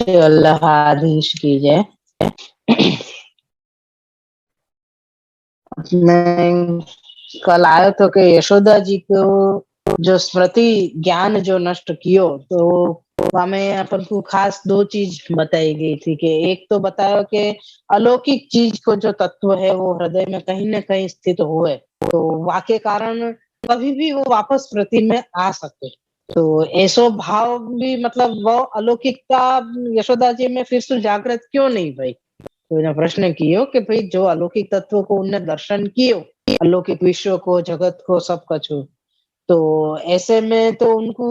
अल्लाह आदेश की जय। मैं कल आयो तो कि यशोदा जी को जो स्मृति ज्ञान जो नष्ट कियो, तो हमें अपन को खास दो चीज बताई गई थी कि एक तो बताया कि अलौकिक चीज को जो तत्व है वो हृदय में कहीं न कहीं स्थित हुए, तो वाके कारण कभी भी वो वापस स्मृति में आ सके। तो ऐसो भाव भी मतलब वो अलौकिकता यशोदा जी में फिर से जागृत क्यों नहीं भई? तो एना प्रश्न कियो कि भाई जो अलौकिक तत्व को उनने दर्शन कियो, अलौकिक विश्व को, जगत को, सब कछु। तो ऐसे में तो उनको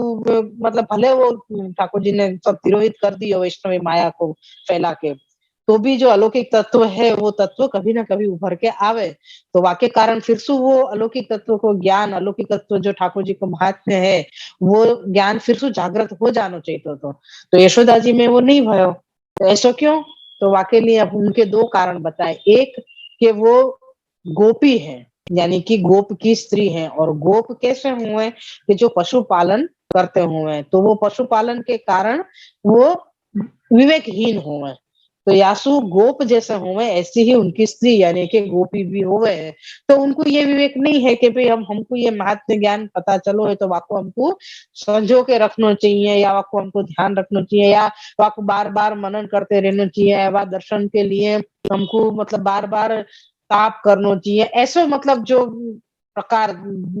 मतलब भले वो ठाकुर जी ने सब तिरोहित कर दिया वैष्णवी माया को फैला के, तो भी जो अलौकिक तत्व है वो तत्व कभी ना कभी उभर के आवे। तो वाके कारण फिर से वो अलौकिक तत्व को ज्ञान, अलौकिक तत्व जो ठाकुर जी को महात्म्य है, वो ज्ञान फिर से जागृत हो जानो चाहिए तो। तो यशोदा जी में वो नहीं भयो। तो ऐसा क्यों? तो वाके लिए अब उनके दो कारण बताए। एक कि वो गोपी है, यानी कि गोप की स्त्री है, और गोप कैसे हुए कि जो पशुपालन करते हुए, तो वो पशुपालन के कारण वो विवेकहीन हुए। तो यासु गोप जैसे हुए ऐसी ही उनकी स्त्री यानी कि गोपी भी हुए हैं। तो उनको ये विवेक नहीं है कि भाई हम हमको ये महात्म्य ज्ञान पता चलो है तो वाको हमको संजो के रखना चाहिए, या वाको हमको ध्यान रखना चाहिए, या वाको बार बार मनन करते रहना चाहिए, वा दर्शन के लिए हमको मतलब बार बार ताप करना चाहिए। ऐसे मतलब जो प्रकार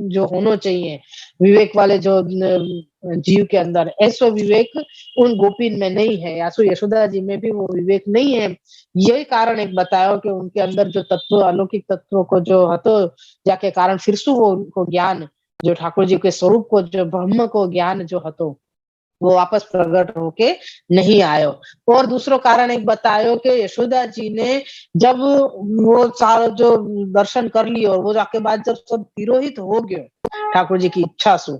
जो होना चाहिए विवेक वाले जो जीव के अंदर, ऐसा विवेक उन गोपीन में नहीं है, या सो यशोदा जी में भी वो विवेक नहीं है। यही कारण एक बताया कि उनके अंदर जो तत्व अलौकिक तत्व को जो हतो जाके कारण फिर से वो उनको ज्ञान जो ठाकुर जी के स्वरूप को जो ब्रह्म को ज्ञान जो हतो वो वापस प्रकट होके नहीं आयो। और दूसरो कारण एक बतायो कि यशोदा जी ने जब वो सारा जो दर्शन कर लियो और वो जाके बाद जब सब तिरोहित हो गयो ठाकुर जी की इच्छा से,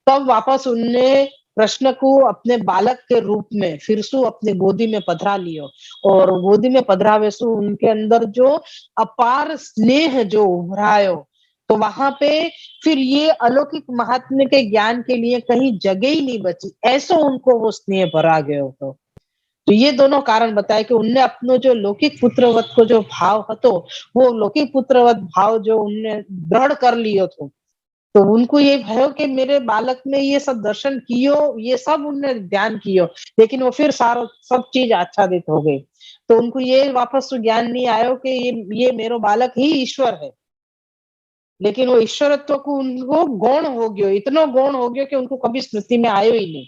तब वापस उनने कृष्ण को अपने बालक के रूप में फिर से अपने गोदी में पधरा लियो, और गोदी में पधरावे से उनके अंदर जो अपार स्नेह जो उभरायो, तो वहां पे फिर ये अलौकिक महात्म्य के ज्ञान के लिए कहीं जगह ही नहीं बची, ऐसा उनको वो स्नेह भरा गयो तो ये दोनों कारण बताए कि उनने अपनो जो लौकिक पुत्रवत को जो भाव हतो, वो लौकिक पुत्रवत भाव जो उनने दृढ़ कर लियो थो, तो उनको ये भयो कि मेरे बालक ने ये सब दर्शन कियो, ये सब उनने ध्यान कियो, लेकिन वो फिर सारा सब चीज आच्छादित हो गई। तो उनको ये वापस ज्ञान नहीं आयो कि ये मेरो बालक ही ईश्वर है। लेकिन वो ईश्वरत्व को उनको गौण हो गयो, इतना गौण हो गयो कि उनको कभी स्मृति में आयो ही नहीं।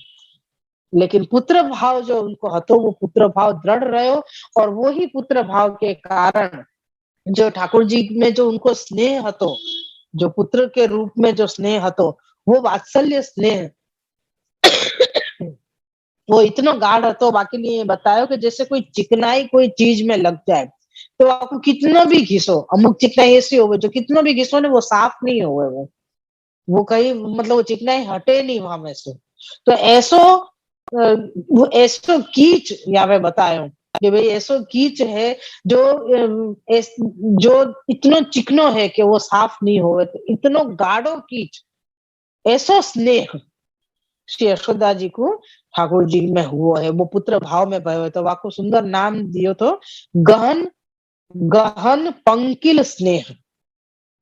लेकिन पुत्र भाव जो उनको हतो वो पुत्र भाव दृढ़ रहो, और वो ही पुत्र भाव के कारण जो ठाकुर जी में जो उनको स्नेह हतो, जो पुत्र के रूप में जो स्नेह हतो, वो वात्सल्य स्नेह वो इतना गाढ़ हतो, बाकी लिए बतायो कि जैसे कोई चिकनाई कोई चीज में लग जाए तो आपको कितना भी घिसो, अमुक चिकनाई ऐसी हो जो कितना भी घिसो ने वो साफ नहीं होवे वो कहीं मतलब वो चिकनाई हटे नहीं वहां में से। तो ऐसो वो ऐसो कीच या मैं बतायो कि भाई ऐसो कीच है जो जो इतना चिकनो है कि वो साफ नहीं होवे, तो इतनो गाढ़ो कीच ऐसो स्नेह श्री यशोदा जी को ठाकुर जी में हुआ है, वो पुत्र भाव में भयो है। तो वाको सुंदर नाम दियो तो गहन गहन पंकिल स्नेह,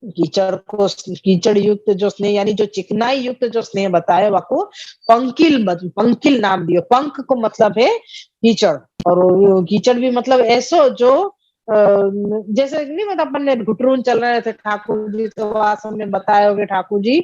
कीचड़ को कीचड़ युक्त जो स्नेह यानी जो चिकनाई युक्त जो स्नेह बताया वाको पंकिल नाम दियो। पंख को मतलब है कीचड़, और कीचड़ भी मतलब ऐसो जो जैसे नहीं मतलब अपन ने घुटरून चल रहे थे ठाकुर जी, तो वास हमने बताया कि ठाकुर जी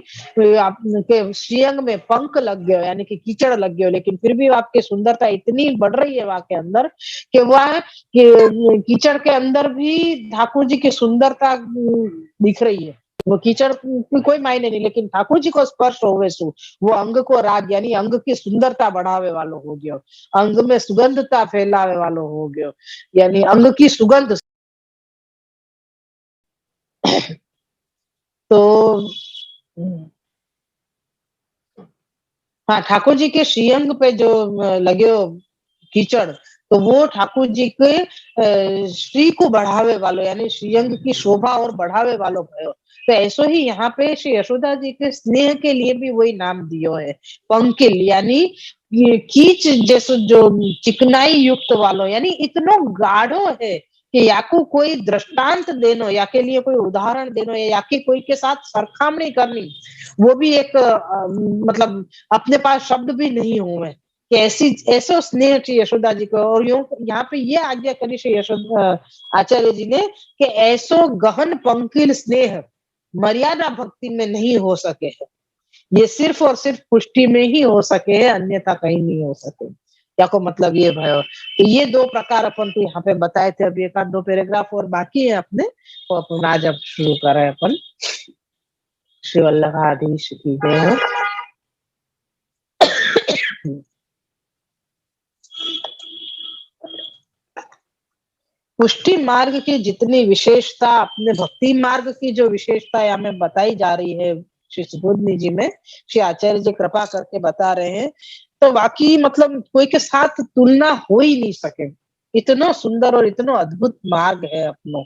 आपके श्रीअंग में पंख लग गयो यानी कि कीचड़ लग गयो, लेकिन फिर भी आपकी सुंदरता इतनी बढ़ रही है वहां के अंदर कि वह कीचड़ के अंदर भी ठाकुर जी की सुंदरता दिख रही है। वो कीचड़ की कोई मायने नहीं, लेकिन ठाकुर जी को स्पर्श होवे सु वो अंग को राग यानी अंग की सुंदरता बढ़ावे वालो हो गयो, अंग में सुगंधता फैलावे वालो हो गयो, यानी अंग की सुगंध। तो हाँ, ठाकुर जी के श्रीअंग पे जो लगे कीचड़, तो वो ठाकुर जी के श्री को बढ़ावे वालो यानी श्रीअंग की शोभा और बढ़ावे वालो भयो। तो ऐसो ही यहाँ पे श्री यशोदा जी के स्नेह के लिए भी वही नाम दियो है, पंकिल, यानी ये कीच जैसो जो चिकनाई युक्त वालो, यानी इतनो गाढ़ो है कि याकू कोई दृष्टांत देनो, या के लिए कोई उदाहरण देनो, या कि कोई के साथ सरखामणी करनी, वो भी एक मतलब अपने पास शब्द भी नहीं हुए कि ऐसी ऐसो स्नेह श्री यशोदा जी को। और यूं यहाँ पे ये आज्ञा करी श्री यशोदा आचार्य जी ने कि ऐसो गहन पंकिल स्नेह मर्यादा भक्ति में नहीं हो सके है, ये सिर्फ और सिर्फ पुष्टि में ही हो सके है, अन्यथा कहीं नहीं हो सके। क्या को मतलब ये भयो। तो ये दो प्रकार अपन को यहाँ पे बताए थे। अभी एक आध दो पैराग्राफ और बाकी है अपने, तो अपन आज अब शुरू कर रहे हैं अपन। श्री वल्लभाधीश की जय हो। पुष्टि मार्ग की जितनी विशेषता, अपने भक्ति मार्ग की जो विशेषता हमें बताई जा रही है श्री सुबोधनी जी में, श्री आचार्य जी कृपा करके बता रहे हैं, तो वाकई मतलब कोई के साथ तुलना हो ही नहीं सके। इतना सुंदर और इतना अद्भुत मार्ग है अपनो,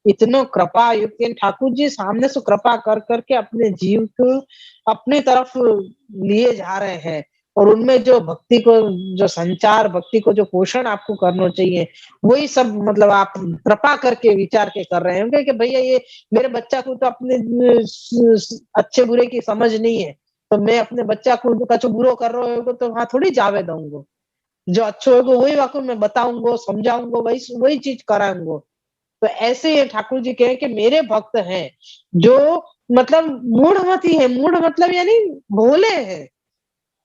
इतनो कृपा युक्त। ठाकुर जी सामने से कृपा कर करके अपने जीव को अपनी तरफ लिए जा रहे हैं, और उनमें जो भक्ति को जो संचार, भक्ति को जो पोषण आपको करना चाहिए, वही सब मतलब आप कृपा करके विचार के कर रहे होंगे कि भैया ये मेरे बच्चा को तो अपने अच्छे बुरे की समझ नहीं है, तो मैं अपने बच्चा को कछु बुरो कर रहे होगा तो वहां थोड़ी जावे दूंगा, जो अच्छो होगा वही वाको मैं बताऊंगा, समझाऊंगा, वही वही चीज कराऊंगा। तो ऐसे ही ठाकुर जी कहे कि मेरे भक्त हैं जो मतलब मूढ़मती है, मूढ़ मतलब यानी भोले हैं,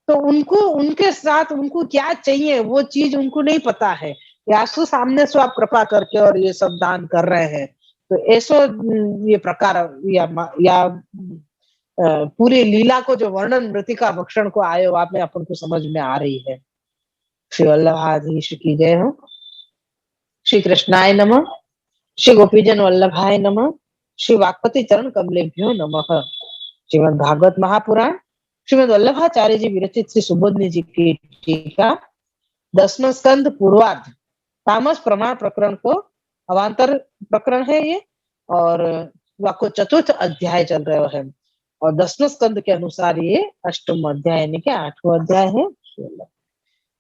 तो उनको उनके साथ उनको क्या चाहिए वो चीज उनको नहीं पता है, यासु सामने से आप कृपा करके और ये सब दान कर रहे हैं। तो ऐसो ये प्रकार या पूरी लीला को जो वर्णन मृतिका भक्षण को आयो आप में अपन को समझ में आ रही है। श्री वल्लभाधीश की जय हो। श्री कृष्णाय नमः। श्री गोपीजन वल्लभाय नमः। श्री वाक्पति चरण कमलेभ्यो नमः। श्रीमद् भागवत महापुराण श्रीमद् वल्लभाचार्य जी विरचित श्री सुबोधनी जी की टीका 10वां स्कंद पूर्वार्ध तामस प्रमाण प्रकरण को अवांतर प्रकरण है ये, और वाको चतुर्थ अध्याय चल रहा है, और 10वें स्कंद के अनुसार ये 8वां अध्याय यानी कि 8वां अध्याय है।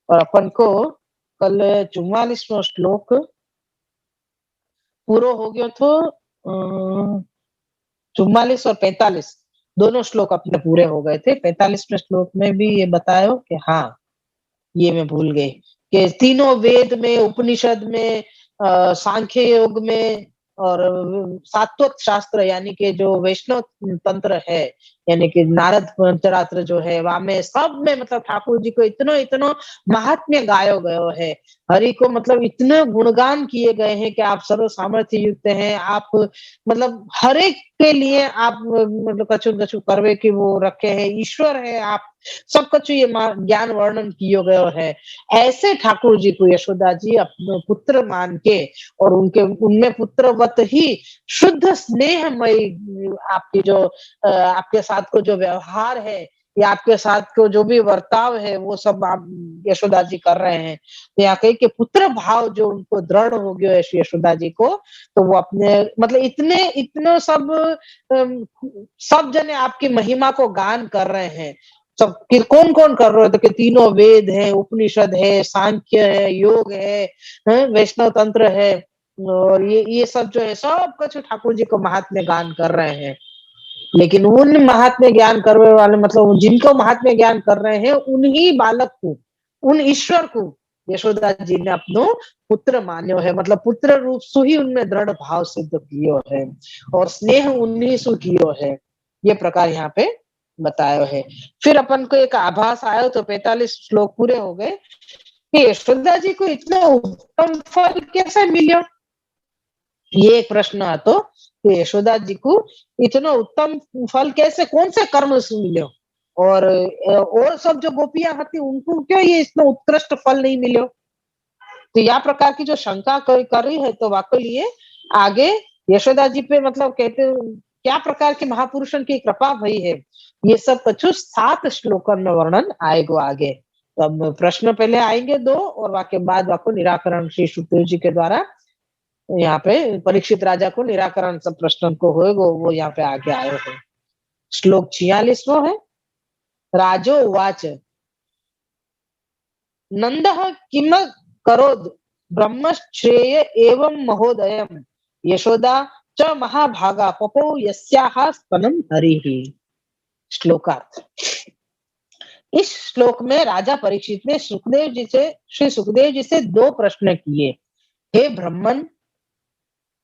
और अपन को कल 44वां श्लोक पूरा हो गया तो 44 और 45 दोनों श्लोक अपने पूरे हो गए थे। 45वें श्लोक में भी ये बताया कि हाँ ये मैं भूल गई कि तीनों वेद में, उपनिषद में, सांख्य योग में और सात्वत शास्त्र यानी कि जो वैष्णव तंत्र है, यानी कि नारद पंचरात्र जो है वहां में सब में मतलब ठाकुर जी को इतनो इतनो महात्म्य गायो गयो है। हरि को मतलब इतने गुणगान किए गए हैं कि आप सर्व सामर्थ्य युक्त हैं, आप मतलब हर एक के लिए आप मतलब कछु कछु करवे की वो रखे हैं, ईश्वर है आप, सब कछु ये ज्ञान वर्णन किया गया है। ऐसे ठाकुर जी को यशोदा जी अपने पुत्र मान के और उनके उनमें पुत्रवत ही शुद्ध स्नेहमयी आपकी जो आपके साथ को जो व्यवहार है या आपके साथ को जो भी वर्ताव है वो सब आप यशोदा जी कर रहे हैं। तो यहाँ कही कि पुत्र भाव जो उनको दृढ़ हो गया है यशोदा जी को, तो वो अपने मतलब इतने सब जने आपकी महिमा को गान कर रहे हैं। सब कौन कौन कर रहे हो, तो कि तीनों वेद है, उपनिषद है, सांख्य है, योग है, वैष्णव तंत्र है, और ये सब जो है सब कुछ ठाकुर जी को महात्म्य गान कर रहे हैं। लेकिन उन महात्म्य ज्ञान करने वाले मतलब जिनको महात्म्य ज्ञान कर रहे हैं उन्हीं बालक को, उन ईश्वर को यशोदा जी ने अपनो पुत्र मान्यो है, मतलब पुत्र रूप से ही उनमें दृढ़ भाव सिद्ध कियो है और स्नेह उन्हीं से कियो है। ये प्रकार यहाँ पे बताया है। फिर अपन को एक आभास आया तो 45 श्लोक पूरे हो गए कि यशोदा जी को इतना उत्तम फल कैसे मिलो। ये एक प्रश्न आतो कि यशोदा जी को इतना उत्तम फल कैसे, कौन से कर्म से मिलो, और सब जो गोपियां थी उनको क्यों ये इतना उत्कृष्ट फल नहीं मिलो। तो यह प्रकार की जो शंका कर रही है, तो वाकई ये आगे यशोदा जी पे मतलब कहते क्या प्रकार के महापुरुषों की कृपा भई है, ये सब कछु 7 श्लोकन में वर्णन आएगो आगे। तो अब प्रश्न पहले आएंगे 2 और वाके बाद वाको निराकरण श्री सुखदेव जी के द्वारा यहाँ पे परीक्षित राजा को निराकरण सब प्रश्न को होएगो वो यहाँ पे आगे आए हैं। श्लोक 46वां है। राजो उवाच नंदः किम करोद ब्रह्मश्रेय एवं महोदयम् यशोदा च महाभागा पपौ यस्याः स्तनम हरिः। श्लोकार्थ। इस श्लोक में राजा परीक्षित ने सुखदेव जी से श्री सुखदेव जी से दो प्रश्न किए। हे ब्राह्मण,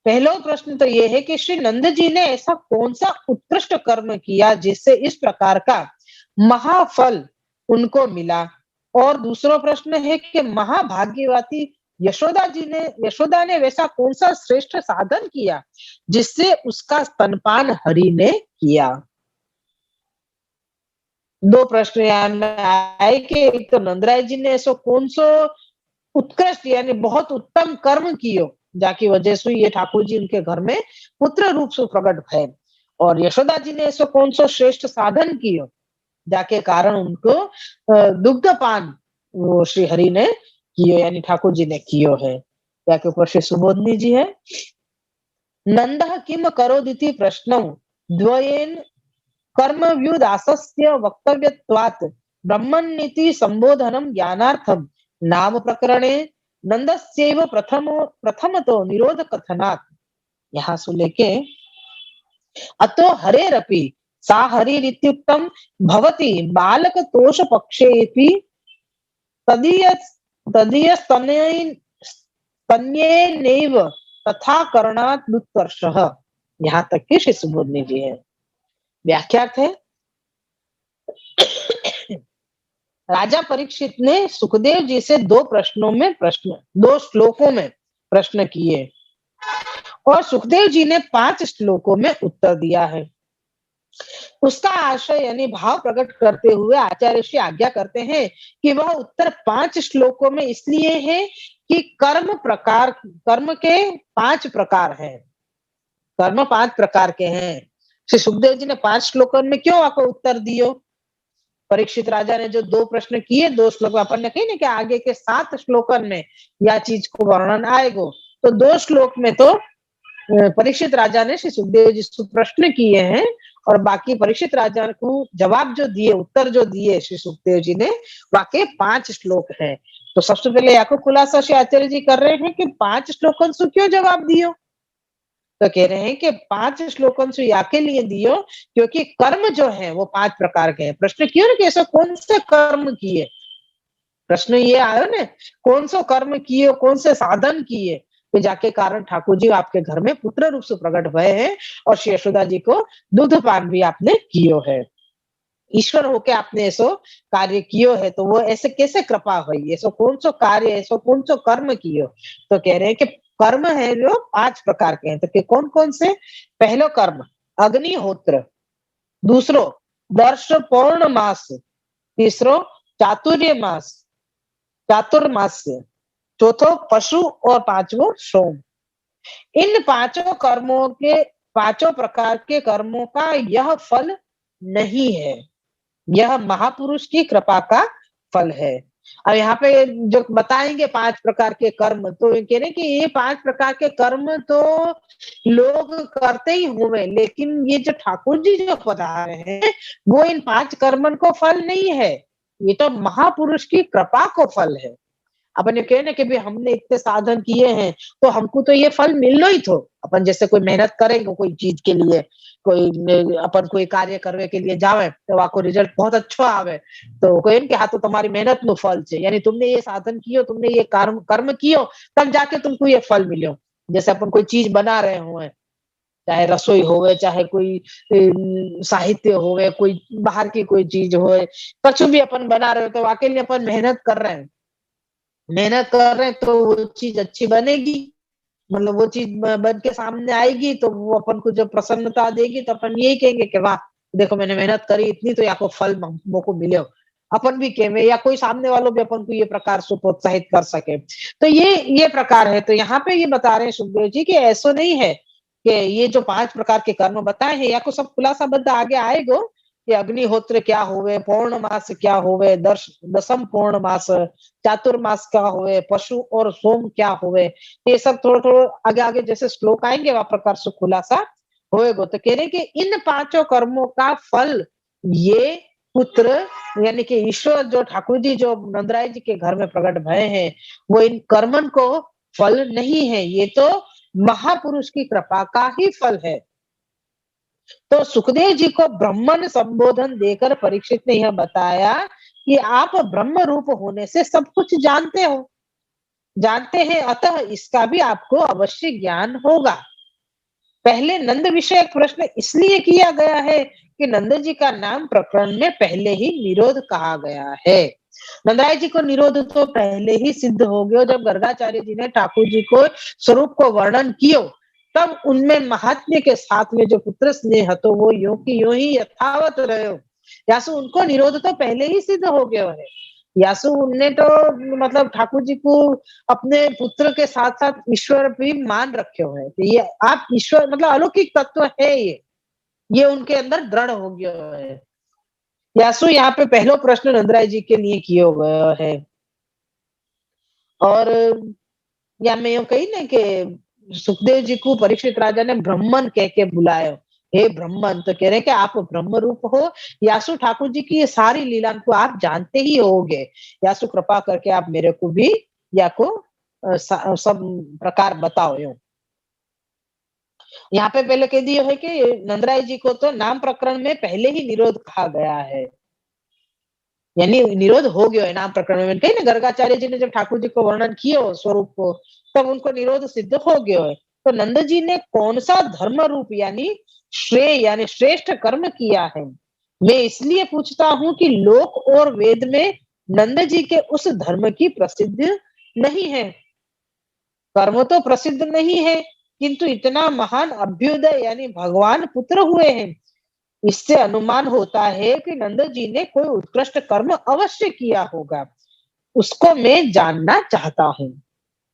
पहला प्रश्न तो यह है कि श्री नंद जी ने ऐसा कौन सा उत्कृष्ट कर्म किया जिससे इस प्रकार का महाफल उनको मिला। और दूसरा प्रश्न है कि महाभाग्यवती यशोदा ने वैसा कौन सा श्रेष्ठ साधन किया जिससे उसका स्तनपान हरि ने किया। दो प्रश्न यहाँ में आए कि एक तो नंदराय जी ने ऐसा कौन सो उत्कृष्ट यानी बहुत उत्तम कर्म कियो जाकी वजह से ये ठाकुर जी उनके घर में पुत्र रूप से प्रकट भय। और यशोदा जी ने ऐसा कौन सो श्रेष्ठ साधन कियो जाके कारण उनको दुग्ध पान वो श्री हरि ने कियो यानी ठाकुर जी ने कियो है। जाके ऊपर श्री सुबोधनी जी है। नंदः किम करोदिति प्रश्नौ द्वयेन कर्मव्युदासस्य वक्तव्यत्वात् ब्रह्मण्येति संबोधनं ज्ञानार्थं नाम प्रकरणे नंदस्यैव प्रथमतो निरोध कथनात्। यहाँ से लेके अतो हरेरपि सा हरिरित्युक्तं भवति बालक तोष पक्षेपि तदीय तदीयस्तन्येनैव तथा करणात् उत्कर्षः। यहाँ तक की श्री सुबोधनी जी है। व्याख्यात है। राजा परीक्षित ने सुखदेव जी से दो श्लोकों में प्रश्न किए और सुखदेव जी ने 5 श्लोकों में उत्तर दिया है। उसका आशय यानी भाव प्रकट करते हुए आचार्य श्री आज्ञा करते हैं कि वह उत्तर 5 श्लोकों में इसलिए है कि कर्म के 5 प्रकार हैं। कर्म 5 प्रकार के हैं। श्री सुखदेव जी ने 5 श्लोकों में क्यों आपको उत्तर दियो। परीक्षित राजा ने जो 2 प्रश्न किए 2 श्लोक अपन ने कही ना कि आगे के 7 श्लोकन में यह चीज को वर्णन आएगो। तो 2 श्लोक में तो परीक्षित राजा ने श्री सुखदेव जी से प्रश्न किए हैं और बाकी परीक्षित राजा को जवाब जो दिए उत्तर जो दिए श्री सुखदेव जी ने वाकई 5 श्लोक है। तो सबसे पहले यहाँ को खुलासा श्री आचार्य जी कर रहे हैं कि 5 श्लोकन से क्यों जवाब दियो। तो कह रहे हैं कि 5 श्लोकन से या के लिए दियो क्योंकि कर्म जो है वो 5 प्रकार के हैं। प्रश्न क्यों ना कैसे कौन से कर्म किए, प्रश्न ये आयो ने कौन सो कर्म किए कौन से साधन किए तो जाके कारण ठाकुर जी आपके घर में पुत्र रूप से प्रकट हुए हैं और श्री यशोदा जी को दूध पान भी आपने कियो है। ईश्वर होके आपने ऐसो कार्य कियो है तो वो ऐसे कैसे कृपा हुई, ऐसो कौन सो कार्य ऐसो कौन सो कर्म कियो। तो कह रहे हैं कि कर्म है जो 5 प्रकार के हैं। तो कौन कौन से। पहलो कर्म अग्निहोत्र, दूसरो वर्ष पौर्ण मास, तीसरो चातुर्मास्य, चौथो पशु और 5वां सोम। इन 5 कर्मों के 5 प्रकार के कर्मों का यह फल नहीं है, यह महापुरुष की कृपा का फल है। अब यहाँ पे जो बताएंगे 5 प्रकार के कर्म तो कह रहे कि ये 5 प्रकार के कर्म तो लोग करते ही हुए लेकिन ये जो ठाकुर जी जो बता रहे हैं वो इन 5 कर्मन को फल नहीं है, ये तो महापुरुष की कृपा को फल है। अपन ये कहे ना कि भाई हमने इतने साधन किए हैं तो हमको तो ये फल मिलना ही थो। अपन जैसे कोई मेहनत करेंगे कोई चीज के लिए अपन कोई कार्य करने के लिए जावे तो वहां को रिजल्ट बहुत अच्छा आवे तो कोई कि हाँ तो तुम्हारी मेहनत नो फल से यानी तुमने ये साधन कियो तुमने ये कर्म कियो तब जाके तुमको ये फल मिलो। जैसे अपन कोई चीज बना रहे हुए चाहे रसोई होवे चाहे कोई साहित्य होवे कोई बाहर की कोई चीज होवे कुछ भी अपन बना रहे हो तो वाकई में अपन मेहनत कर रहे हैं तो वो चीज अच्छी बनेगी, मतलब वो चीज बन के सामने आएगी तो वो अपन को जब प्रसन्नता देगी तो अपन यही कहेंगे कि वाह देखो मैंने मेहनत करी इतनी तो आपको फल मोको मिले। अपन भी कहेंगे या कोई सामने वालों भी अपन को ये प्रकार से प्रोत्साहित कर सके तो ये प्रकार है। तो यहाँ पे ये बता रहे हैं सुखदेव जी कि ऐसा नहीं है कि ये जो 5 प्रकार के कर्म बताए हैं या को सब खुलासा बद्ध आगे आएगो कि अग्निहोत्र क्या होवे, पौर्णमास क्या होवे, दसम पौर्णमास, चातुर्मास क्या होवे, पशु और सोम क्या होवे, ये सब थोड़ा थोड़ा आगे आगे जैसे श्लोक आएंगे वह प्रकार से खुलासा होएगा। तो कह रहे कि इन पांचों कर्मों का फल ये पुत्र यानी कि ईश्वर जो ठाकुर जी जो नंदराय जी के घर में प्रकट भय हैं, वो इन कर्मन को फल नहीं है, ये तो महापुरुष की कृपा का ही फल है। तो सुखदेव जी को ब्रह्मन संबोधन देकर परीक्षित ने यह बताया कि आप ब्रह्म रूप होने से सब कुछ जानते हैं, अतः इसका भी आपको अवश्य ज्ञान होगा। पहले नंद विषय प्रश्न इसलिए किया गया है कि नंद जी का नाम प्रकरण में पहले ही निरोध कहा गया है। नंदराय जी को निरोध तो पहले ही सिद्ध हो गया जब गर्गाचार्य जी ने ठाकुर जी को स्वरूप को वर्णन कियो, तब उनमें महात्म्य के साथ में जो पुत्र स्नेह तो वो यूं की यूं ही यथावत रहे। यासु उनको निरोध तो पहले ही सिद्ध हो गया है। यासु उनने तो मतलब ठाकुर जी को अपने पुत्र के साथ साथ ईश्वर भी मान रखे हुए हैं। तो ये आप ईश्वर मतलब अलौकिक तत्व है, ये उनके अंदर दृढ़ हो गया है। यासु यहाँ पे पहलो प्रश्न नंदराय जी के लिए किया गया है। और या मैं यूं कही ना कि सुखदेव जी को परीक्षित राजा ने ब्राह्मण कह के बुलाया, हे ब्राह्मण, तो कह रहे कि आप ब्रह्म रूप हो। यासु ठाकुर जी की ये सारी लीला को आप जानते ही होगे, यासु कृपा करके आप मेरे को भी या को सब प्रकार बताओ। यूं यहाँ पे पहले कह दिया है कि नंदराय जी को तो नाम प्रकरण में पहले ही निरोध कहा गया है, यानी निरोध हो गया है नाम प्रकरण में। कही ना गर्गाचार्य जी ने जब ठाकुर जी को वर्णन किया स्वरूप को, तब उनको निरोध सिद्ध हो गया है। तो नंद जी ने कौन सा धर्म रूप यानी श्रेय यानी श्रेष्ठ कर्म किया है, मैं इसलिए पूछता हूं कि लोक और वेद में नंद जी के उस धर्म की प्रसिद्ध नहीं है। कर्म तो प्रसिद्ध नहीं है, किंतु इतना महान अभ्युदय यानी भगवान पुत्र हुए हैं, इससे अनुमान होता है कि नंद जी ने कोई उत्कृष्ट कर्म अवश्य किया होगा, उसको मैं जानना चाहता हूँ।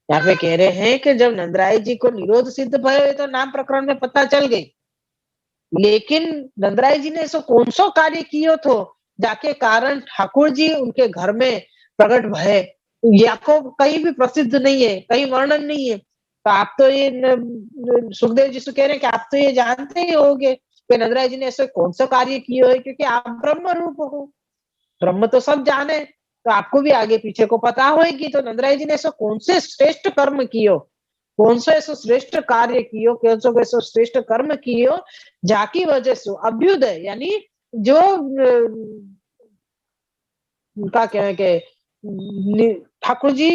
यहाँ पे कह रहे हैं कि जब नंदराय जी को निरोध सिद्ध भय तो नाम प्रकरण में पता चल गई, लेकिन नंदराय जी ने ऐसा कौन सा कार्य कियो थो जाके कारण ठाकुर जी उनके घर में प्रकट भय, या को कहीं भी प्रसिद्ध नहीं है, कहीं वर्णन नहीं है। तो आप तो ये सुखदेव जी से कह रहे हैं कि आप तो ये जानते ही होंगे कि नंदराय जी ने ऐसे कौन सा कार्य किया है, क्योंकि आप ब्रह्म रूप हो, ब्रह्म तो सब जाने, तो आपको भी आगे पीछे को पता होगी। तो नंदराय जी ने ऐसा कौन से श्रेष्ठ कर्म कियो, कौन सा ऐसा श्रेष्ठ कार्य कियो, कौन सा ऐसा श्रेष्ठ कर्म कियो जाकी वजह से अभ्युदय यानी जो उनका क्या है कि ठाकुर जी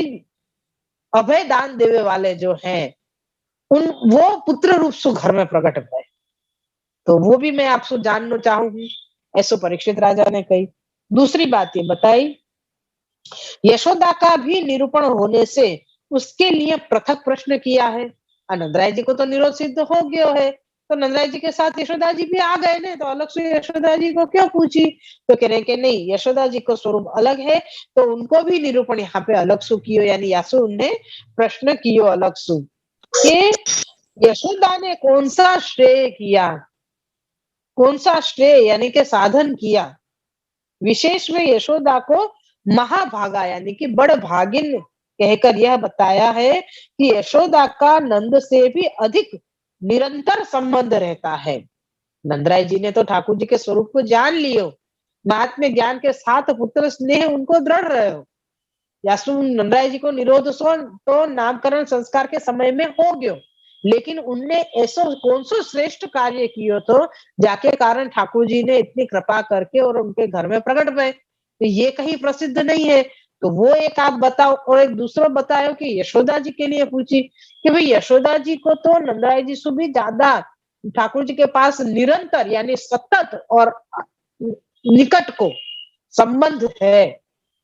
अभय दान देवे वाले जो हैं, उन वो पुत्र रूप से घर में प्रकट हुए, तो वो भी मैं आपसे जानना चाहूंगी, ऐसो परीक्षित राजा ने कही। दूसरी बात ये बताई, यशोदा का भी निरूपण होने से उसके लिए पृथक प्रश्न किया है। नंदराय जी को तो निरोध सिद्ध हो गया है, तो नंदराय जी के साथ यशोदा जी भी आ गए ना, तो अलग से यशोदा जी को क्यों पूछी। तो कह रहे कि नहीं, यशोदा जी को स्वरूप अलग है, तो उनको भी निरूपण यहाँ पे अलग सु कियो, यानी यासु उनने प्रश्न कियो अलग सु कि यशोदा ने कौन सा श्रेय किया, कौन सा श्रेय यानी कि साधन किया। विशेष में यशोदा को महाभागा यानी कि बड़ भागिन कहकर यह बताया है कि यशोदा का नंद से भी अधिक निरंतर संबंध रहता है। नंदराय जी ने तो ठाकुर जी के स्वरूप को जान लियो, महात्म्य ज्ञान के साथ पुत्र स्नेह उनको दृढ़ रहे हो। यासु नंदराय जी को निरोध सो तो नामकरण संस्कार के समय में हो गयो, लेकिन उनने ऐसा कौन सा श्रेष्ठ कार्य किया तो जाके कारण ठाकुर जी ने इतनी कृपा करके और उनके घर में प्रकट भय, तो ये कहीं प्रसिद्ध नहीं है। तो वो एक आप बताओ, और एक दूसरा बताओ कि यशोदा जी के लिए पूछी कि भाई यशोदा जी को तो नंदराय जी से भी ज्यादा ठाकुर जी के पास निरंतर यानी सतत और निकट को संबंध है,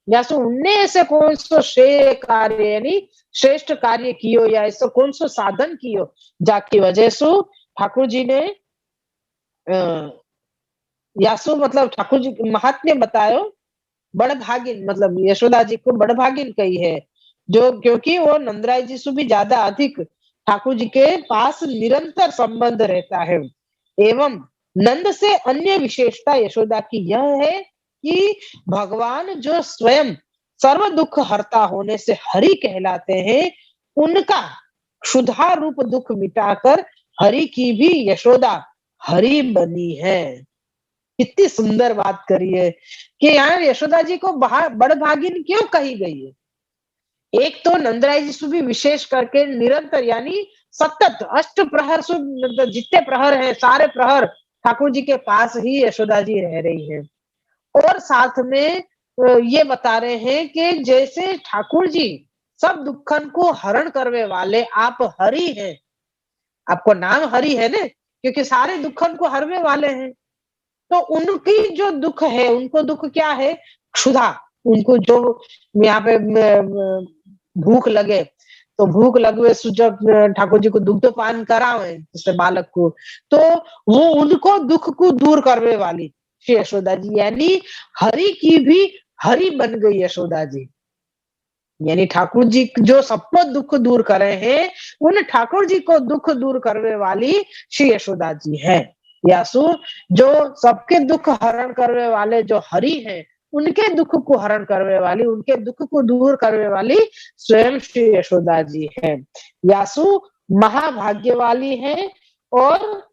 या सो उनने ऐसे कौन सो श्रेय कार्य यानी श्रेष्ठ कार्य कियो, या ऐसा कौन सो साधन कियो जाकी वजह से ठाकुर जी ने यासु मतलब ठाकुर जी महात्म्य बतायो, बड़भागिन मतलब यशोदा जी को बड़भागिन कही है, जो क्योंकि वो नंदराय जी से भी ज्यादा अधिक ठाकुर जी के पास निरंतर संबंध रहता है। एवं नंद से अन्य विशेषता यशोदा की यह है कि भगवान जो स्वयं सर्व दुख हरता होने से हरि कहलाते हैं, उनका क्षुधा रूप दुख मिटाकर हरि की भी यशोदा हरि बनी है। कितनी सुंदर बात करी है कि यहाँ यशोदा जी को बड़भागिन क्यों कही गई है। एक तो नंदराय जी भी विशेष करके निरंतर यानी सतत अष्ट प्रहर मतलब जितने प्रहर हैं सारे प्रहर ठाकुर जी के पास ही यशोदा जी रह रही है। और साथ में ये बता रहे हैं कि जैसे ठाकुर जी सब दुखन को हरण करने वाले आप हरि हैं, आपको नाम हरि है ना, क्योंकि सारे दुखन को हरने वाले हैं। तो उनकी जो दुख है, उनको दुख क्या है? क्षुधा। उनको जो यहाँ पे भूख लगे, तो भूख लगवे सु जब ठाकुर जी को दुग्ध पान करावे जैसे बालक को, तो वो उनको दुख को दूर करने वाली श्री यशोदा जी, यानी हरि की भी हरि बन गई यशोदा जी। यानी ठाकुर जी जो सबको दुख दूर करे हैं, उन ठाकुर जी को दुख दूर करने वाली श्री यशोदा जी है। यासु जो सबके दुख हरण करने वाले जो हरि हैं, उनके दुख को हरण करने वाली, उनके दुख को दूर करने वाली स्वयं श्री यशोदा जी है। यासु महाभाग्य वाली है। और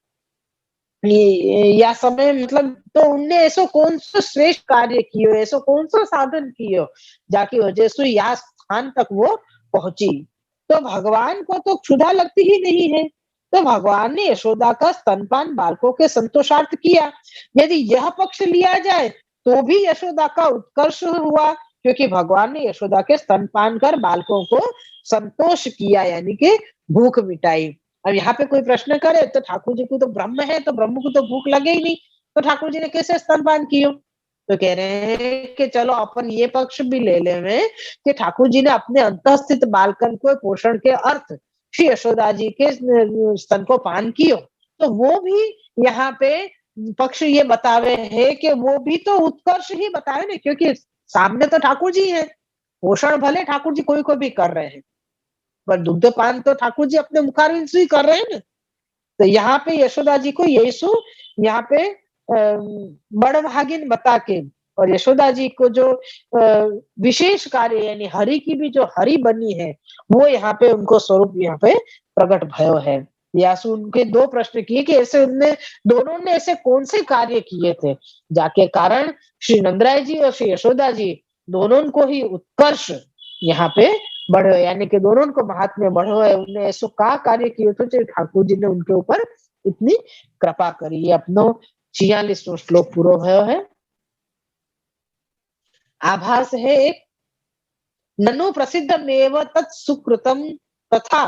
या समय मतलब तो उनने ऐसो कौन सा श्रेष्ठ कार्य कियो, ऐसो कौन सा साधन कियो जाकी वजह से या स्थान तक वो पहुंची। तो भगवान को तो क्षुधा लगती ही नहीं है, तो भगवान ने यशोदा का स्तनपान बालकों के संतोषार्थ किया। यदि यह पक्ष लिया जाए तो भी यशोदा का उत्कर्ष हुआ, क्योंकि भगवान ने यशोदा के स्तनपान कर बालकों को संतोष किया, यानी कि भूख मिटाई। अब यहाँ पे कोई प्रश्न करे तो ठाकुर जी को तो ब्रह्म है, तो ब्रह्म को तो भूख लगे ही नहीं, तो ठाकुर जी ने कैसे स्तनपान कियो? तो कह रहे हैं कि चलो अपन ये पक्ष भी ले ले में कि ठाकुर जी ने अपने अंतःस्थित बालकन को पोषण के अर्थ श्री यशोदा जी के स्तन को पान कियो। तो वो भी यहाँ पे पक्ष ये बतावे है कि वो भी तो उत्कर्ष ही बताए ना, क्योंकि सामने तो ठाकुर जी है, पोषण भले ठाकुर जी कोई को भी कर रहे हैं, पर दुग्ध पान तो ठाकुर जी अपने मुखारविंद से ही कर रहे हैं ना। तो यहाँ पे यशोदा जी को यीशु यहाँ पे बड़भागिन बता के और यशोदा जी को जो विशेष कार्य यानी हरि की भी जो हरि बनी है, वो यहाँ पे उनको स्वरूप यहाँ पे प्रकट भयो है। यासु उनके दो प्रश्न किए कि ऐसे उनने दोनों ने ऐसे कौन से कार्य किए थे जाके कारण श्री नंदराय जी और श्री यशोदा जी दोनों को ही उत्कर्ष यहाँ पे बढ़ो, यानी कि दोनों को महात्म्य बढ़ो है। उन्हें ऐसो का कार्य किए थे ठाकुर जी ने उनके ऊपर इतनी कृपा करी। ये अपनो 46वां श्लोक पूरो भयो है। आभास है एक, ननु प्रसिद्धमेव तत् सुकृतम तथा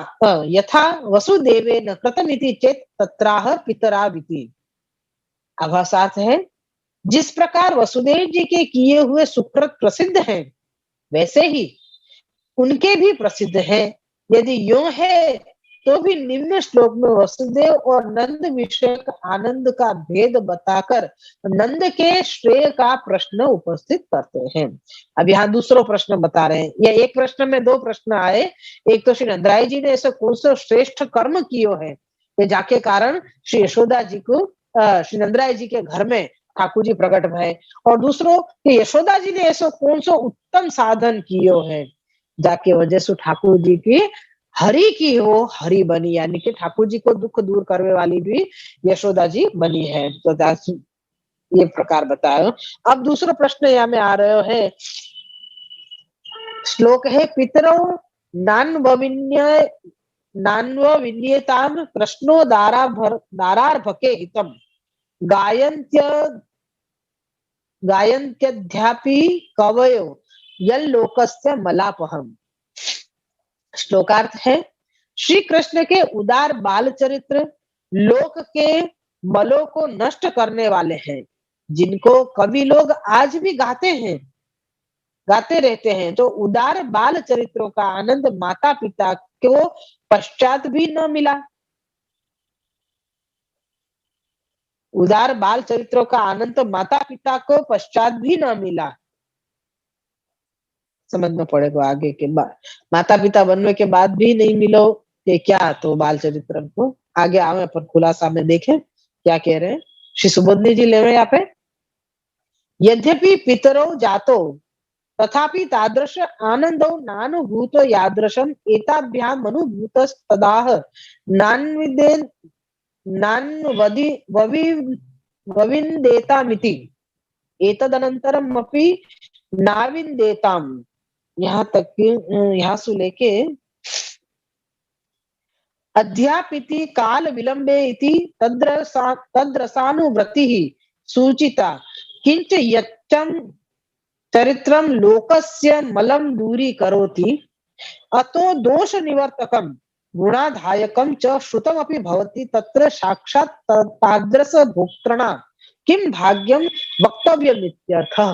यथा वसुदेवेन कृतमिति चेत तत्राह पितराविति। आभासात है, जिस प्रकार वसुदेव जी के किए हुए सुकृत प्रसिद्ध हैं, वैसे ही उनके भी प्रसिद्ध है। यदि यूं है तो भी निम्न श्लोक में वसुदेव और नंद विषयक आनंद का भेद बताकर नंद के श्रेय का प्रश्न उपस्थित करते हैं। अब यहाँ दूसरा प्रश्न बता रहे हैं। यह एक प्रश्न में दो प्रश्न आए। एक तो श्री नंदराय जी ने ऐसे कौन सा श्रेष्ठ कर्म कियो है कि जाके कारण श्री यशोदा जी को श्री नंदराय जी के घर में ठाकुर जी प्रकट भय, और दूसरो कि यशोदा जी ने ऐसा कौन सा उत्तम साधन कियो है जाके वजह से ठाकुर जी की हरि की हो हरि बनी, यानी कि ठाकुर जी को दुख दूर करने वाली भी यशोदा जी बनी है। तो ये प्रकार बतायो। अब दूसरा प्रश्न यहाँ में आ रहे है, श्लोक है पितरो नान्वविन्य नान्वविन्यताम कृष्णो दारार्भके हितम गायन्त्य गायन्त्यध्यापि कवयो यल्लोकस्य मलापहम। श्लोकार्थ है, श्री कृष्ण के उदार बाल चरित्र लोक के मलों को नष्ट करने वाले हैं, जिनको कवि लोग आज भी गाते रहते हैं। तो उदार बाल चरित्रों का आनंद माता पिता को पश्चात भी न मिला। उदार बाल चरित्रों का आनंद तो माता पिता को पश्चात भी न मिला। समझना पड़ेगा आगे के बाद, माता पिता बनने के बाद भी नहीं मिलो कि क्या, तो बाल चरित्र को आगे आवे पर खुलासा में देखें क्या कह रहे हैं। श्री सुबोधनी जी ले रहे यहाँ पे, यद्यपि पितरौ जातो तथापि तादृश आनंदौ नानुभूतो यादृशम एताभ्याम अनुभूतस्तदाह नान्विदेन नान्वदि ववि वविन्देतामिति एतदनंतरम अपि नाविन्देताम। यहाँ तक कि यहाँ से लेके अध्यापिति काल विलंबे इति तद्रसानुवृत्तिः सूचिता किंच यच्चं चरित्रं लोकस्य मलं दूरीकरोति अतो दोष निवर्तकं गुणाधायकं च श्रुतमपि भवति तत्र साक्षात् तादृश भोक्तृणा किम भाग्यम वक्तव्यमित्यर्थः।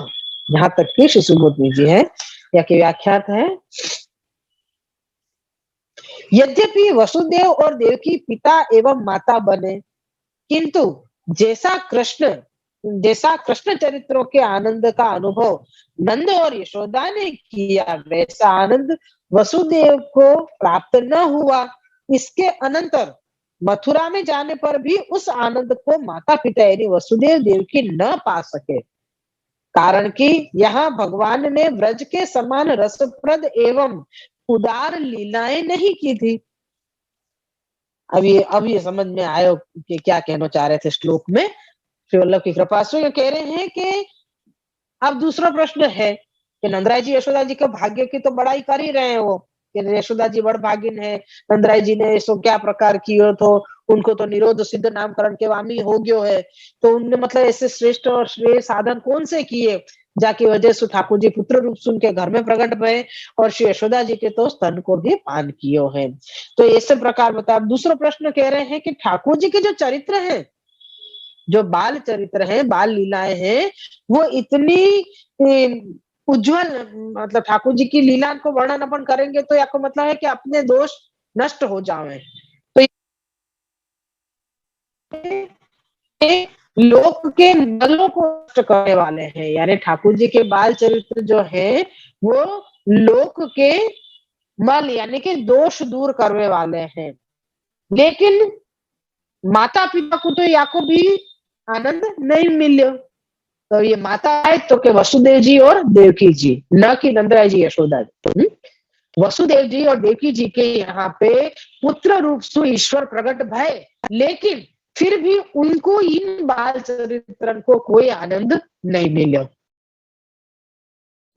यहाँ तक की श्री सुबोधनी जी है या की व्याख्यात है, यद्यपि वसुदेव और देवकी पिता एवं माता बने, किंतु जैसा कृष्ण चरित्रों के आनंद का अनुभव नंद और यशोदा ने किया वैसा आनंद वसुदेव को प्राप्त न हुआ। इसके अनंतर मथुरा में जाने पर भी उस आनंद को माता पिता यानी वसुदेव देवकी न पा सके, कारण कि यहाँ भगवान ने व्रज के समान रसप्रद एवं उदार लीलाएं नहीं की थी। अब ये समझ में आयो कि क्या कहना चाह रहे थे श्लोक में। श्री वल्लभ की कृपा से ये कह रहे हैं कि अब दूसरा प्रश्न है कि नंदराय जी यशोदा जी के भाग्य की तो बड़ाई कर ही रहे हैं वो कि यशोदा जी बड़ भागिन है, नंदराय जी ने सो क्या प्रकार कियो तो उनको तो निरोध सिद्ध नामकरण के वामी हो गयो है, तो उनने मतलब ऐसे श्रेष्ठ और श्रेय साधन कौन से किए जाकी वजह से ठाकुर जी पुत्र रूप से उनके घर में प्रकट भये और श्री यशोदा जी के तो स्तन को भी पान कियो है। तो ऐसे प्रकार बता। दूसरा प्रश्न कह रहे हैं कि ठाकुर जी के जो चरित्र है, जो बाल चरित्र है, बाल लीलाएं हैं, वो इतनी उज्जवल, मतलब ठाकुर जी की लीला को वर्णन अपन करेंगे तो आपको मतलब है कि अपने दोष नष्ट हो जाए। तो लोक के मलों को नष्ट करने वाले हैं, यानी ठाकुर जी के बाल चरित्र जो है वो लोक के मल यानी कि दोष दूर करने वाले हैं। लेकिन माता पिता को तो याको भी आनंद नहीं मिलो। तो ये माता है तो के वसुदेव जी और देवकी जी, न कि नंदराय जी यशोदा जी। वसुदेव जी और देवकी जी के यहाँ पे पुत्र रूप से ईश्वर प्रकट भय, लेकिन फिर भी उनको इन बाल चरित्रन को कोई आनंद नहीं मिलो।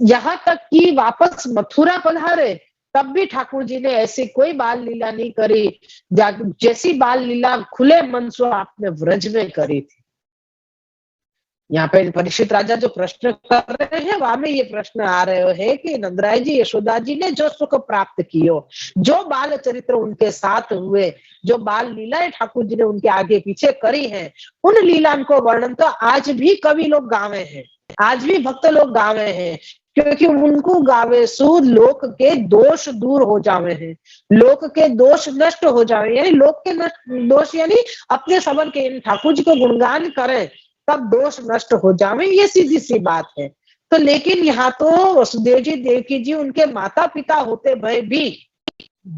यहाँ तक कि वापस मथुरा पधारे तब भी ठाकुर जी ने ऐसी कोई बाल लीला नहीं करी जैसी बाल लीला खुले मन से आपने व्रज में करी थी। यहाँ पे परीक्षित राजा जो प्रश्न कर रहे हैं वहां में ये प्रश्न आ रहे हैं कि नंदराय जी यशोदा जी ने जो सुख प्राप्त कियो, जो बाल चरित्र उनके साथ हुए, जो बाल लीलाएं ठाकुर जी ने उनके आगे पीछे करी हैं, उन लीला को वर्णन तो आज भी कवि लोग गावे हैं, आज भी भक्त लोग गावे हैं, क्योंकि उनको गावे सु लोक के दोष दूर हो जावे हैं, लोक के दोष नष्ट हो जावे, यानी लोक के दोष यानी अपने समर के ठाकुर जी को गुणगान करें तब दोष नष्ट हो जावे, ये सीधी सी बात है। तो लेकिन यहाँ तो वसुदेव जी देवकी जी उनके माता पिता होते भय भी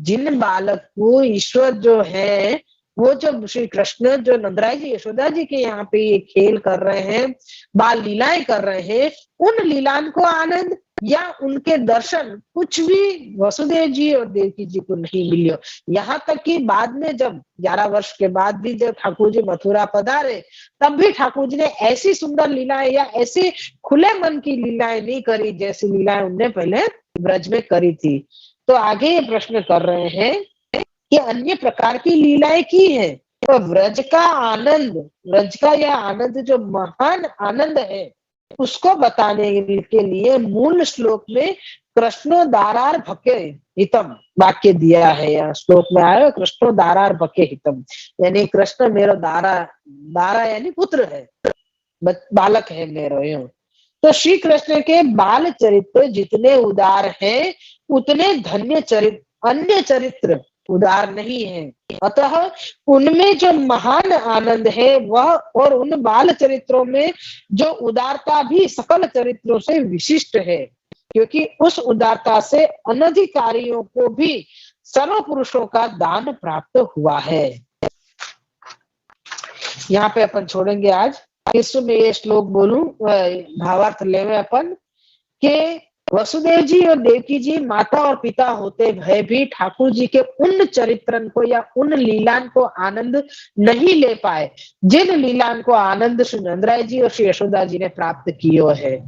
जिन बालक को ईश्वर जो है वो जो श्री कृष्ण जो नंदराय जी यशोदा जी के यहाँ पे ये खेल कर रहे हैं, बाल लीलाएं कर रहे हैं, उन लीलाओं को आनंद या उनके दर्शन कुछ भी वसुदेव जी और देवकी जी को नहीं मिलियो। यहाँ तक कि बाद में जब 11 वर्ष के बाद भी जब ठाकुर जी मथुरा पधारे तब भी ठाकुर जी ने ऐसी सुंदर लीलाएं या ऐसी खुले मन की लीलाएं नहीं करी जैसी लीलाएं उनने पहले ब्रज में करी थी। तो आगे ये प्रश्न कर रहे हैं कि अन्य प्रकार की लीलाएं की है, तो व्रज का आनंद, व्रज का यह आनंद जो महान आनंद है उसको बताने के लिए मूल श्लोक में कृष्णो दारार भके हितम वाक्य दिया है। यह श्लोक में आया कृष्णो दारार भके हितम, यानी कृष्ण मेरो दारा यानी पुत्र है, बालक है मेरो यूं। तो श्री कृष्ण के बाल चरित्र जितने उदार हैं उतने धन्य चरित्र अन्य चरित्र उदार नहीं है, अतः उनमें जो महान आनंद है वह और उन बाल चरित्रों में जो उदारता भी सकल चरित्रों से विशिष्ट है, क्योंकि उस उदारता से अनधिकारियों को भी सर्व पुरुषों का दान प्राप्त हुआ है। यहाँ पे अपन छोड़ेंगे आज। इसमें मैं ये श्लोक बोलूं, भावार्थ लेवे अपन के वसुदेव जी और देवकी जी माता और पिता होते भय भी ठाकुर जी के उन चरित्रन को या उन लीलान को आनंद नहीं ले पाए जिन लीलान को आनंद श्री नंदराय जी और श्री यशोदा जी ने प्राप्त कियो है।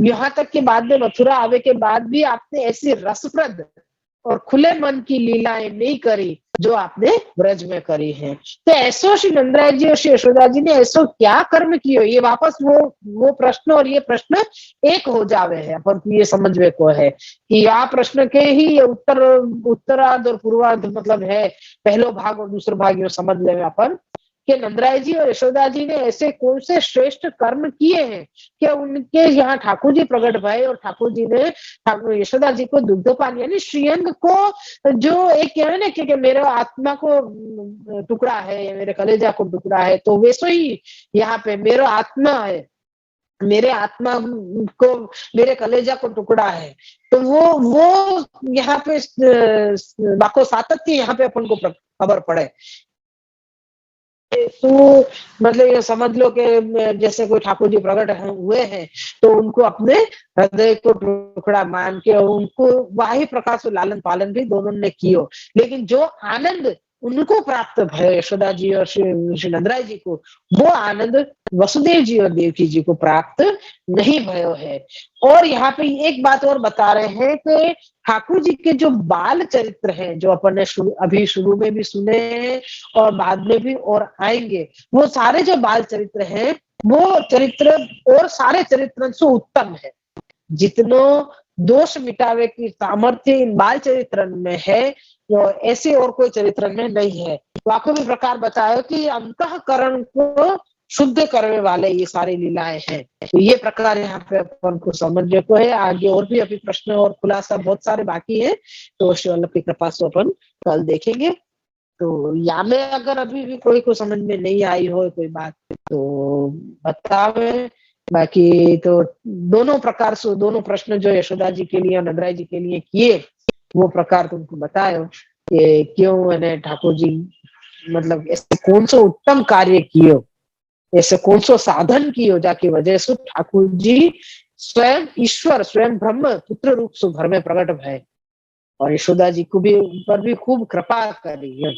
यहाँ तक के बाद में मथुरा आवे के बाद भी आपने ऐसी रसप्रद और खुले मन की लीलाएं नहीं करी जो आपने ब्रज में करी है। तो ऐसो श्री नंदराय जी और श्री यशोदा जी ने ऐसो क्या कर्म कियो, ये वापस वो प्रश्न और ये प्रश्न एक हो जावे है अपन को ये समझवे को है कि यहाँ प्रश्न के ही ये उत्तरार्ध और पूर्वार्ध मतलब है, पहलो भाग और दूसरा भाग ये समझ ले अपन कि नंदराय जी और यशोदा जी ने ऐसे कौन से श्रेष्ठ कर्म किए हैं कि उनके यहाँ ठाकुर जी प्रकट भये और ठाकुर जी ने यशोदा जी को दुग्धपान यानी श्रीअंग को जो एक कहना ना कि मेरे आत्मा को टुकड़ा है या मेरे कलेजा को टुकड़ा है, तो वैसे ही यहाँ पे मेरा आत्मा है, मेरे आत्मा को मेरे कलेजा को टुकड़ा है। तो वो यहाँ पे बाको सातत्य यहाँ पे अपन को खबर पड़े। तो मतलब ये समझ लो कि जैसे कोई ठाकुर जी प्रकट हुए हैं तो उनको अपने हृदय को टुकड़ा मान के और उनको वाही प्रकार से लालन पालन भी दोनों ने कियो, लेकिन जो आनंद उनको प्राप्त भय यशोदा जी और श्री नंदराय जी को, वो आनंद वसुदेव जी और देवकी जी को प्राप्त नहीं भयो है। और यहाँ पे एक बात और बता रहे हैं कि ठाकुर जी के जो बाल चरित्र हैं जो अपन ने अभी शुरू में भी सुने हैं और बाद में भी और आएंगे, वो सारे जो बाल चरित्र हैं वो चरित्र और सारे चरित्र से उत्तम है। जितनो दोष मिटावे की सामर्थ्य इन बाल चरित्र में है तो ऐसे और कोई चरित्र में नहीं है। तो आपको भी प्रकार बताया कि अंतःकरण को शुद्ध करने वाले ये सारी लीलाएं हैं। तो ये प्रकार यहाँ पे अपन को समझने को है। आगे और भी अभी प्रश्न और खुलासा बहुत सारे बाकी है, तो श्री वल्लभ की कृपा से अपन कल देखेंगे। तो या में अगर अभी भी कोई को समझ में नहीं आई हो कोई बात तो बतावे, बाकी तो दोनों प्रकार से दोनों प्रश्न जो यशोदा जी के लिए और नंदराय जी के लिए किए वो प्रकार तुमको बताए कि क्यों मैंने ठाकुर जी मतलब ऐसे कौन सा उत्तम कार्य कियो, ऐसे कौन सा साधन कियो जाकी वजह से ठाकुर जी स्वयं ईश्वर स्वयं ब्रह्म पुत्र रूप से घर में प्रकट भय और यशोदा जी को भी ऊपर भी खूब कृपा करी है।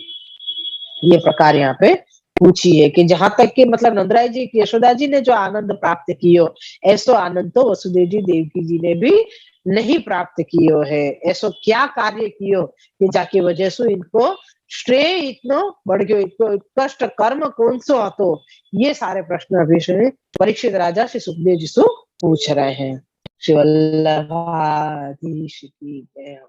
ये प्रकार यहाँ पे पूछी है कि जहां तक कि मतलब नंदराय जी की यशोदा जी ने जो आनंद प्राप्त कियो ऐसो आनंद तो वसुदेव जी देवकी जी ने भी नहीं प्राप्त कियो है। ऐसो क्या कार्य कियो कि जाके वजह से इनको श्रेय इतनो बढ़ गयो, इतनो उत्कृष्ट कर्म कौन सो हतो, ये सारे प्रश्न अभी से परीक्षित राजा श्री सुखदेव जी से पूछ रहे हैं। श्री वल्लभाधीश की जय।